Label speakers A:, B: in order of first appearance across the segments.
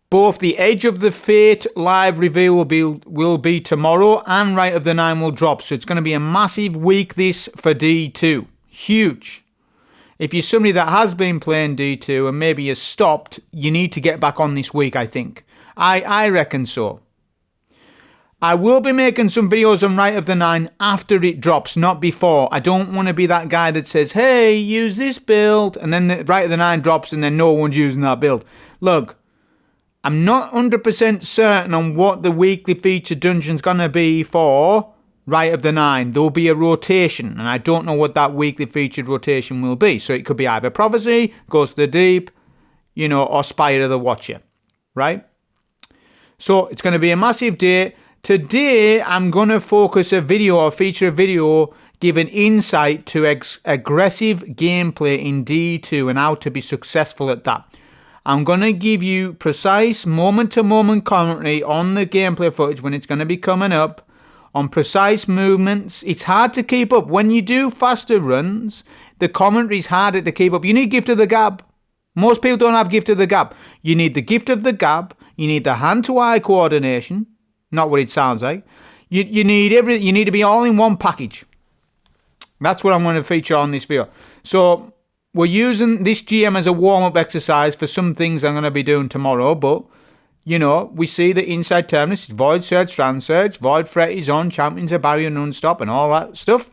A: Both the Edge of the Fate live reveal will be tomorrow, and Rite of the Nine will drop. So it's going to be a massive week this for D2. Huge. If you're somebody that has been playing D2 and maybe has stopped, you need to get back on this week, I think. I reckon so. I will be making some videos on Rite of the Nine after it drops, not before. I don't want to be that guy that says, hey, use this build, and then the Rite of the Nine drops and then no one's using that build. Look, I'm not 100% certain on what the weekly feature dungeon's going to be for Rite of the Nine. There'll be a rotation, and I don't know what that weekly featured rotation will be. So it could be either Prophecy, Ghost of the Deep, or Spire of the Watcher, right? So it's going to be a massive day. Today, I'm going to focus a video or feature a video giving insight to aggressive gameplay in D2 and how to be successful at that. I'm going to give you precise moment-to-moment commentary on the gameplay footage when it's going to be coming up, on precise movements. It's hard to keep up. When you do faster runs, the commentary is harder to keep up. You need Gift of the Gab. Most people don't have Gift of the Gab. You need the Gift of the Gab. You need the hand-to-eye coordination. Not what it sounds like. You need everything. You need to be all in one package. That's what I'm going to feature on this video. So we're using this GM as a warm-up exercise for some things I'm going to be doing tomorrow. But, we see the inside terminus. It's Void Surge, Strand Surge, Void Threat is on, Champions of Barrier Non-Stop, and all that stuff.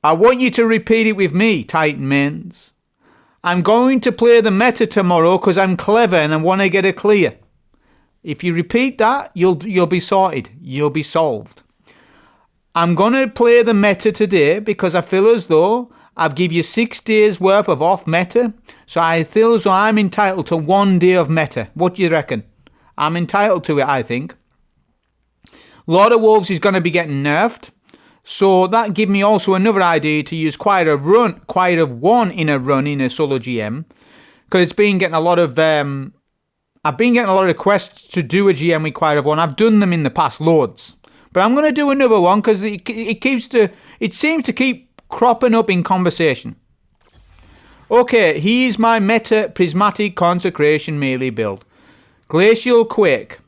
A: I want you to repeat it with me, Titan mains. I'm going to play the meta tomorrow because I'm clever and I want to get it clear. If you repeat that, you'll be sorted. You'll be solved. I'm going to play the meta today because I feel as though I've give you 6 days worth of off meta. So I feel as though I'm entitled to 1 day of meta. What do you reckon? I'm entitled to it, I think. Lord of Wolves is going to be getting nerfed. So that give me also another idea to use Choir of 1 in a run in a solo GM. Because it's been getting a lot of... I've been getting a lot of requests to do a GM with Choir of 1. I've done them in the past, loads. But I'm going to do another one because it seems to keep cropping up in conversation. Okay, here's my meta Prismatic Consecration melee build. Glacial Quake.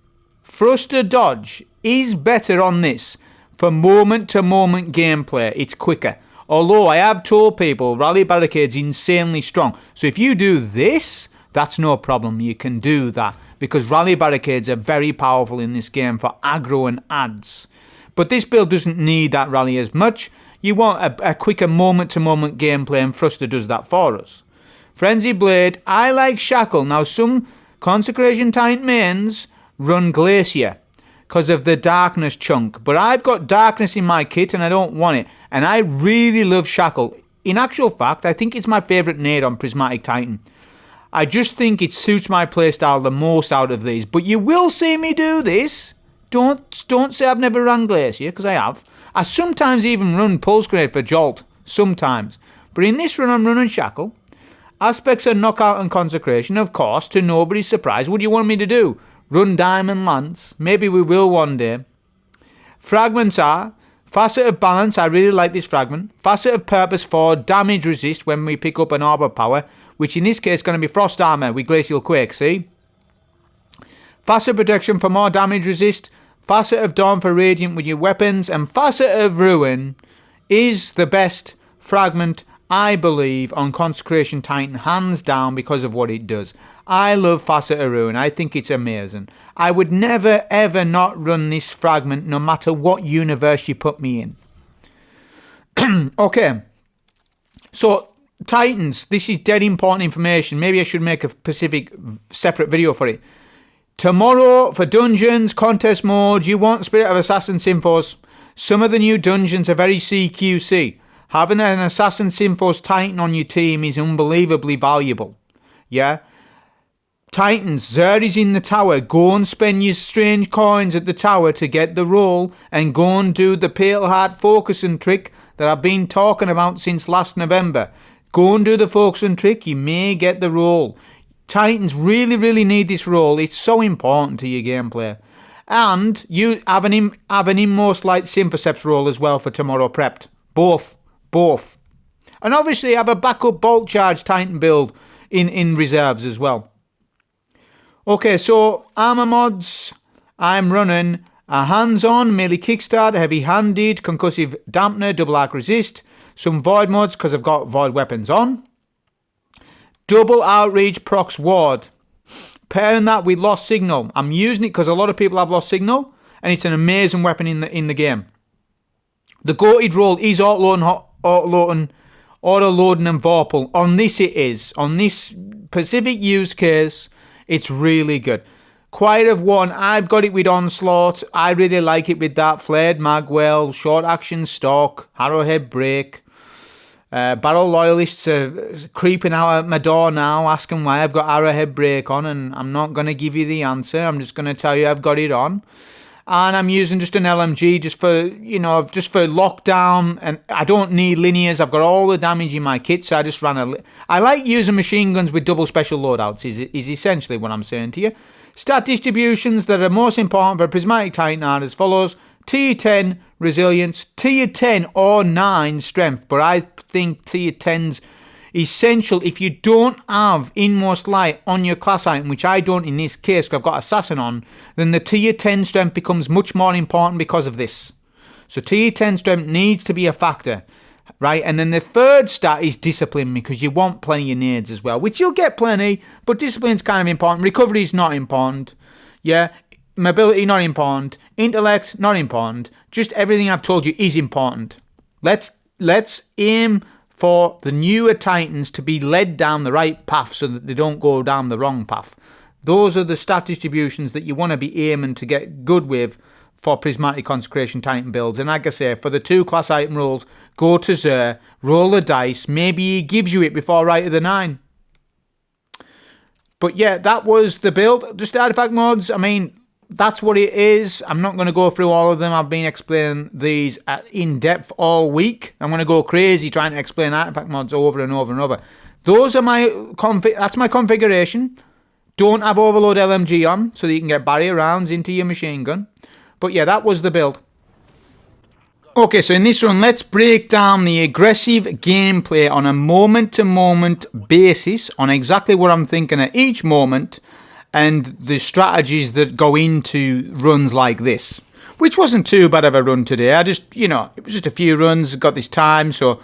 A: Thruster Dodge is better on this for moment-to-moment gameplay. It's quicker. Although I have told people Rally Barricade's insanely strong. So if you do this, that's no problem. You can do that because Rally Barricades are very powerful in this game for aggro and adds. But this build doesn't need that rally as much. You want a quicker moment-to-moment gameplay, and Thruster does that for us. Frenzy Blade. I like Shackle. Now, some Consecration Titan mains run Glacier because of the Darkness chunk. But I've got Darkness in my kit, and I don't want it. And I really love Shackle. In actual fact, I think it's my favourite nade on Prismatic Titan. I just think it suits my playstyle the most out of these. But you will see me do this. Don't say I've never run Glacier, because I have. I sometimes even run Pulse Grenade for Jolt. Sometimes. But in this run I'm running Shackle. Aspects of Knockout and Consecration, of course, to nobody's surprise. What do you want me to do? Run Diamond Lance? Maybe we will one day. Fragments are Facet of Balance. I really like this fragment. Facet of Purpose for damage resist when we pick up an Orb of Power, which in this case is going to be Frost Armor with Glacial Quake, see? Facet Protection for more damage resist. Facet of Dawn for Radiant with your weapons. And Facet of Ruin is the best fragment, I believe, on Consecration Titan, hands down, because of what it does. I love Facet of Ruin. I think it's amazing. I would never, ever not run this fragment, no matter what universe you put me in. Okay. So, Titans, this is dead important information. Maybe I should make a specific separate video for it. Tomorrow, for dungeons, contest mode, you want Spirit of Assassin Symphos. Some of the new dungeons are very CQC. Having an Assassin Symphos Titan on your team is unbelievably valuable. Yeah? Titans, Zeri's in the tower. Go and spend your strange coins at the tower to get the roll, and go and do the Pale Heart focusing trick that I've been talking about since last November. Go and do the focusing trick. You may get the roll. Titans really, really need this roll. It's so important to your gameplay. And you have an Inmost Light Symphoceps roll as well for tomorrow prepped. Both. And obviously have a backup Bolt Charge Titan build in reserves as well. Okay, so armor mods, I'm running a hands-on, melee kickstart, heavy-handed, concussive dampener, double arc resist, some void mods because I've got void weapons on, double outreach procs ward, pairing that with lost signal. I'm using it because a lot of people have lost signal, and it's an amazing weapon in the game. The goated roll is auto-loading and vorpal. On this it is. On this specific use case, it's really good. Quiet of One, I've got it with Onslaught. I really like it with that. Flared Magwell, Short Action Stock, Arrowhead Break. Barrel Loyalists are creeping out at my door now, asking why I've got Arrowhead Break on, and I'm not going to give you the answer. I'm just going to tell you I've got it on. And I'm using just an LMG just for lockdown, and I don't need linears. I've got all the damage in my kit, so I just ran I like using machine guns with double special loadouts, is essentially what I'm saying to you. Stat distributions that are most important for a Prismatic Titan are as follows: tier 10 resilience, tier 10 or 9 strength, but I think tier 10's essential if you don't have inmost light on your class item, which I don't in this case because I've got assassin on. Then the tier 10 strength becomes much more important because of this. So tier 10 strength needs to be a factor, right? And then the third stat is discipline, because you want plenty of nades as well, which you'll get plenty, but discipline's kind of important. Recovery is not important, yeah. Mobility not important, intellect not important. Just everything I've told you is important. Let's aim for the newer Titans to be led down the right path so that they don't go down the wrong path. Those are the stat distributions that you want to be aiming to get good with for Prismatic Consecration Titan builds. And like I say, for the 2 class item rolls, go to Xur, roll the dice. Maybe he gives you it before Rite of the 9. But yeah, that was the build. Just artifact mods, I mean, that's what it is. I'm not going to go through all of them. I've been explaining these in depth all week. I'm going to go crazy trying to explain artifact mods over and over and over. Those are that's my configuration. Don't have overload LMG on so that you can get barrier rounds into your machine gun. But yeah, that was the build. Okay, so in this run, let's break down the aggressive gameplay on a moment-to-moment basis on exactly what I'm thinking at each moment, and the strategies that go into runs like this, which wasn't too bad of a run today. I just, it was just a few runs, got this time, so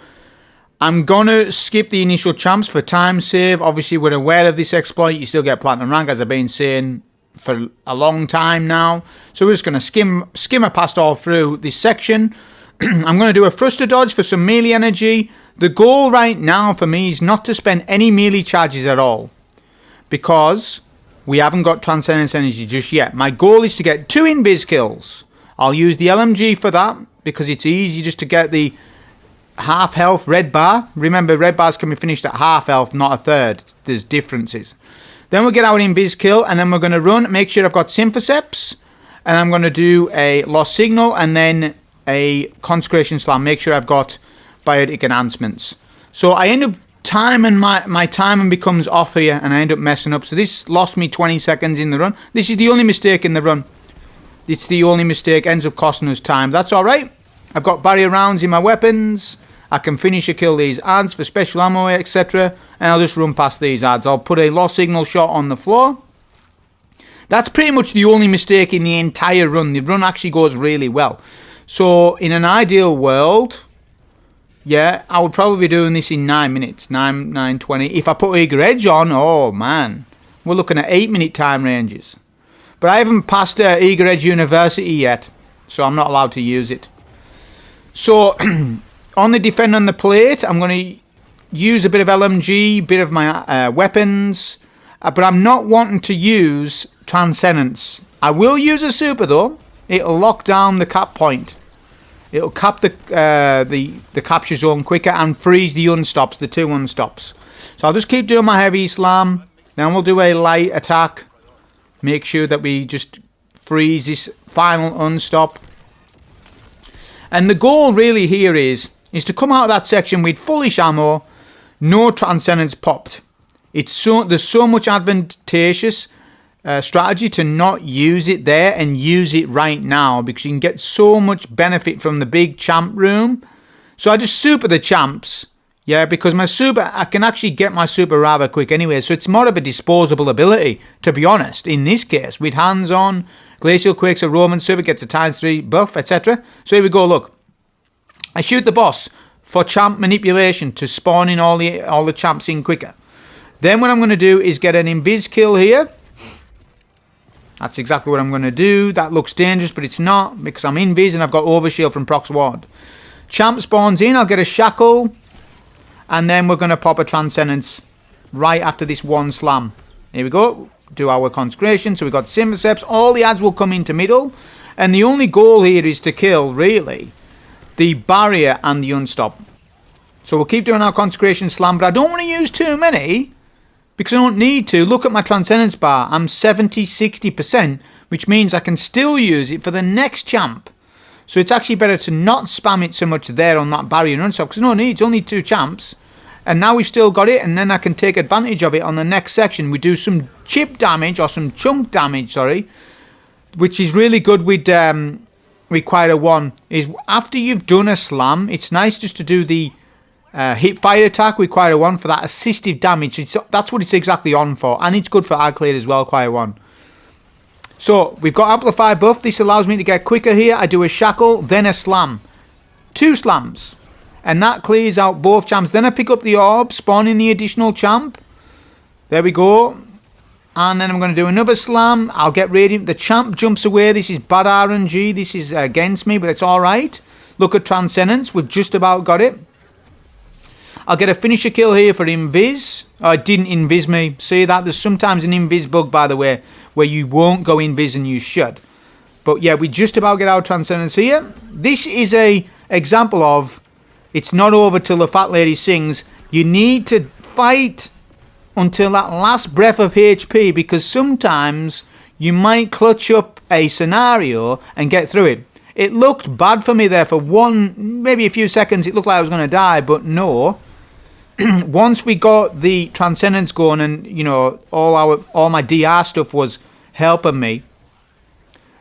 A: I'm gonna skip the initial champs for time save. Obviously, we're aware of this exploit. You still get platinum rank, as I've been saying for a long time now. So we're just gonna skimmer past all through this section. I'm gonna do a thruster dodge for some melee energy. The goal right now for me is not to spend any melee charges at all, because we haven't got Transcendence Energy just yet. My goal is to get 2 invis kills. I'll use the LMG for that, because it's easy just to get the half health red bar. Remember, red bars can be finished at half health, not a third. There's differences. Then we'll get our invis kill, and then we're going to run, make sure I've got Symphoceps, and I'm going to do a Lost Signal, and then a Consecration Slam. Make sure I've got Biotic Enhancements. So I end up timing, my timing becomes off here, and I end up messing up. So this lost me 20 seconds in the run. This is the only mistake in the run. It's the only mistake, ends up costing us time. That's alright. I've got barrier rounds in my weapons. I can finish or kill these ads for special ammo, etc. And I'll just run past these ads. I'll put a Lost Signal shot on the floor. That's pretty much the only mistake in the entire run. The run actually goes really well. So in an ideal world, yeah, I would probably be doing this in 9 minutes, 9:20. If I put Eager Edge on, oh man, we're looking at 8-minute time ranges. But I haven't passed Eager Edge University yet, so I'm not allowed to use it. So on the defend on the plate, I'm going to use a bit of LMG, bit of my weapons, but I'm not wanting to use Transcendence. I will use a super though. It'll lock down the cap point. It'll cap the capture zone quicker and freeze the unstops, the 2 unstops. So I'll just keep doing my heavy slam. Then we'll do a light attack. Make sure that we just freeze this final unstop. And the goal really here is to come out of that section with fullish ammo, no Transcendence popped. There's so much advantageous strategy to not use it there and use it right now, because you can get so much benefit from the big champ room. So I just super the champs, Yeah, because my super, I can actually get my super rather quick anyway, so it's more of a disposable ability, to be honest, in this case, with hands on, Glacial Quakes, a Roman super gets a ×3 buff, etc. So here we go, look. I shoot the boss for champ manipulation to spawn in all the champs in quicker. Then what I'm going to do is get an invis kill here. That's exactly what I'm going to do. That looks dangerous, but it's not, because I'm invis and I've got overshield from Prox Ward. Champ spawns in, I'll get a shackle. And then we're going to pop a Transcendence right after this one slam. Here we go. Do our consecration. So we've got Symphoceps. All the ads will come into middle. And the only goal here is to kill, really, the barrier and the unstop. So we'll keep doing our consecration slam. But I don't want to use too many, because I don't need to. Look at my Transcendence bar. I'm 70-60%, which means I can still use it for the next champ. So it's actually better to not spam it so much there on that barrier and unstop, because no need, it's only 2 champs. And now we've still got it, and then I can take advantage of it on the next section. We do some chip damage, or some chunk damage, sorry, which is really good with Require 1. Is after you've done a slam, it's nice just to do the hit fire attack, Require 1, for that assistive damage. That's what it's exactly on for, and it's good for ag clear as well, Require 1. So, we've got Amplify buff. This allows me to get quicker here. I do a shackle, then a slam. 2 slams. And that clears out both champs. Then I pick up the orb, spawn in the additional champ. There we go. And then I'm going to do another slam. I'll get Radiant. The champ jumps away. This is bad RNG. This is against me, but it's alright. Look at Transcendence. We've just about got it. I'll get a finisher kill here for invis. Oh, it didn't invis me. See that? There's sometimes an invis bug, by the way, where you won't go invis and you should. But yeah, we just about get our Transcendence here. This is a example of it's not over till the fat lady sings. You need to fight until that last breath of HP, because sometimes you might clutch up a scenario and get through it. It looked bad for me there for maybe a few seconds. It looked like I was going to die, but no. Once we got the Transcendence going, and you know, all my DR stuff was helping me,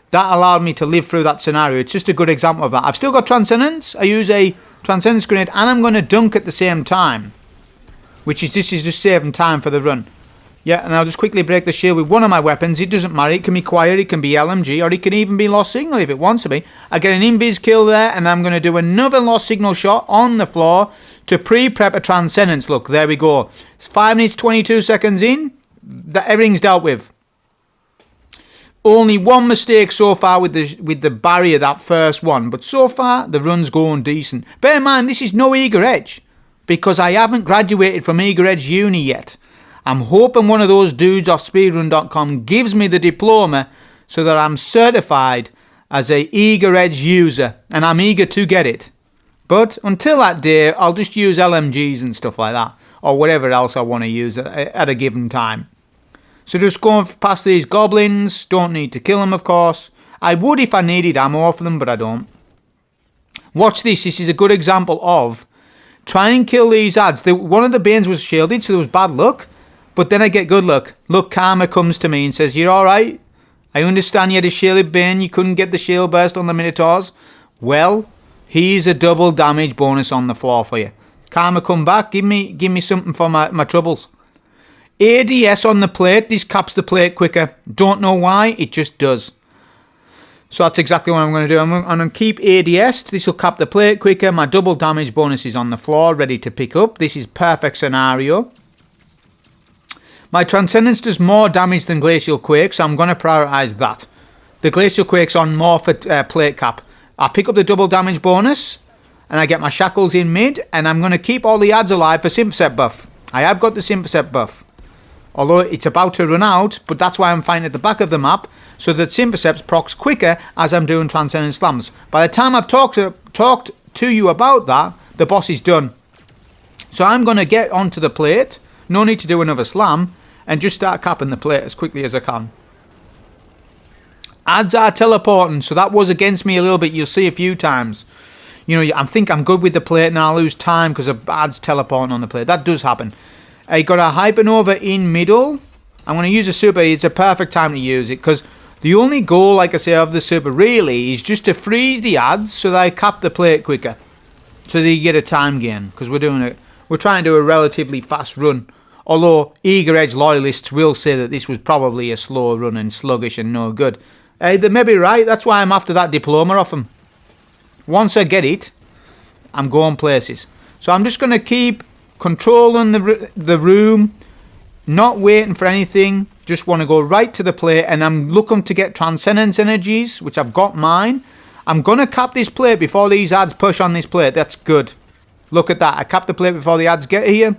A: that allowed me to live through that scenario. It's just a good example of that. I've still got Transcendence. I use a Transcendence grenade, and I'm going to dunk at the same time, this is just saving time for the run. Yeah, and I'll just quickly break the shield with one of my weapons. It doesn't matter. It can be Choir, it can be LMG, or it can even be Lost Signal if it wants to be. I get an invis kill there, and I'm going to do another Lost Signal shot on the floor to pre-prep a Transcendence. Look, there we go. It's 5 minutes 22 seconds in. Everything's dealt with. Only one mistake so far with the barrier, that first one. But so far, the run's going decent. Bear in mind, this is no Eager Edge, because I haven't graduated from Eager Edge Uni yet. I'm hoping one of those dudes off speedrun.com gives me the diploma so that I'm certified as a Eager Edge user, and I'm eager to get it. But until that day, I'll just use LMGs and stuff like that, or whatever else I want to use at a given time. So just going past these goblins. Don't need to kill them, of course. I would if I needed ammo for them, but I don't. Watch this. This is a good example of try and kill these ads. One of the Banes was shielded, so there was bad luck. But then I get good luck. Look, Karma comes to me and says, "You're alright. I understand you had a shielded Bane. You couldn't get the shield burst on the Minotaurs. Well, here's a double damage bonus on the floor for you. Karma, come back. Give me something for my troubles." ADS on the plate. This caps the plate quicker. Don't know why. It just does. So that's exactly what I'm going to do. I'm going to keep ADS. This will cap the plate quicker. My double damage bonus is on the floor, ready to pick up. This is perfect scenario. My Transcendence does more damage than Glacial Quake, so I'm going to prioritise that. The Glacial Quake's on more for plate cap. I pick up the double damage bonus, and I get my shackles in mid, and I'm going to keep all the ads alive for Symphocept buff. I have got the Symphocept buff, although it's about to run out, but that's why I'm fighting at the back of the map, so that Symphocept procs quicker as I'm doing Transcendence slams. By the time I've talked to you about that, the boss is done. So I'm going to get onto the plate. No need to do another slam, and just start capping the plate as quickly as I can. Ads are teleporting, so that was against me a little bit. You'll see a few times. You know, I think I'm good with the plate, and I'll lose time because of ads teleporting on the plate. That does happen. I got a Hypernova in middle. I'm going to use a super. It's a perfect time to use it, because the only goal, like I say, of the super really is just to freeze the ads so that I cap the plate quicker, so that you get a time gain, because we're doing we're trying to do a relatively fast run. Although Eager Edge loyalists will say that this was probably a slow run and sluggish and no good. They may be right. That's why I'm after that diploma off them. Once I get it, I'm going places. So I'm just going to keep controlling the room, not waiting for anything. Just want to go right to the plate, and I'm looking to get Transcendence energies, which I've got mine. I'm going to cap this plate before these ads push on this plate. That's good. Look at that. I capped the plate before the ads get here.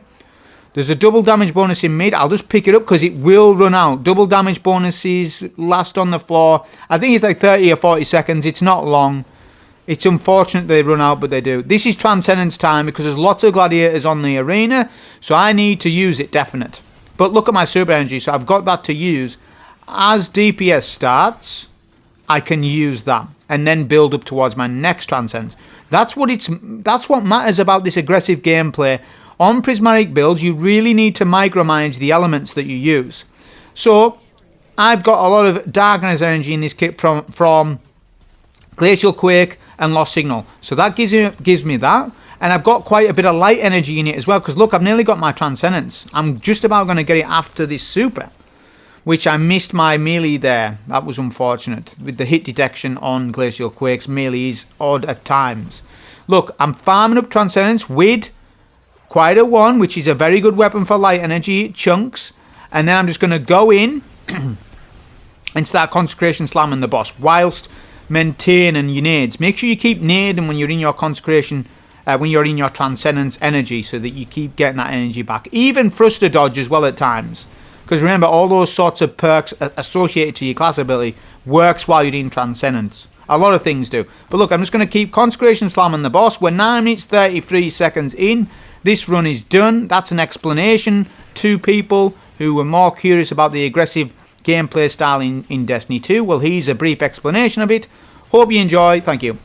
A: There's a double damage bonus in mid. I'll just pick it up because it will run out. Double damage bonuses last on the floor. I think it's like 30 or 40 seconds. It's not long. It's unfortunate they run out, but they do. This is Transcendence time because there's lots of gladiators on the arena, so I need to use it, definite. But look at my super energy, so I've got that to use. As DPS starts, I can use that and then build up towards my next Transcendence. That's what matters about this aggressive gameplay. On prismatic builds, you really need to micromanage the elements that you use. So, I've got a lot of darkness energy in this kit from Glacial Quake and Lost Signal. So that gives me that. And I've got quite a bit of light energy in it as well. Because look, I've nearly got my Transcendence. I'm just about going to get it after this super. Which I missed my melee there. That was unfortunate. With the hit detection on Glacial Quake's melee is odd at times. Look, I'm farming up Transcendence with quite a one, which is a very good weapon for light energy, chunks. And then I'm just going to go in and start Consecration slamming the boss whilst maintaining your nades. Make sure you keep nading when you're in your Consecration, when you're in your Transcendence energy, so that you keep getting that energy back. Even Thruster Dodge as well at times. Because remember, all those sorts of perks associated to your class ability works while you're in Transcendence. A lot of things do. But look, I'm just going to keep Consecration slamming the boss. We're 9 minutes 33 seconds in. This run is done. That's an explanation to people who were more curious about the aggressive gameplay style in Destiny 2. Well, here's a brief explanation of it. Hope you enjoy. Thank you.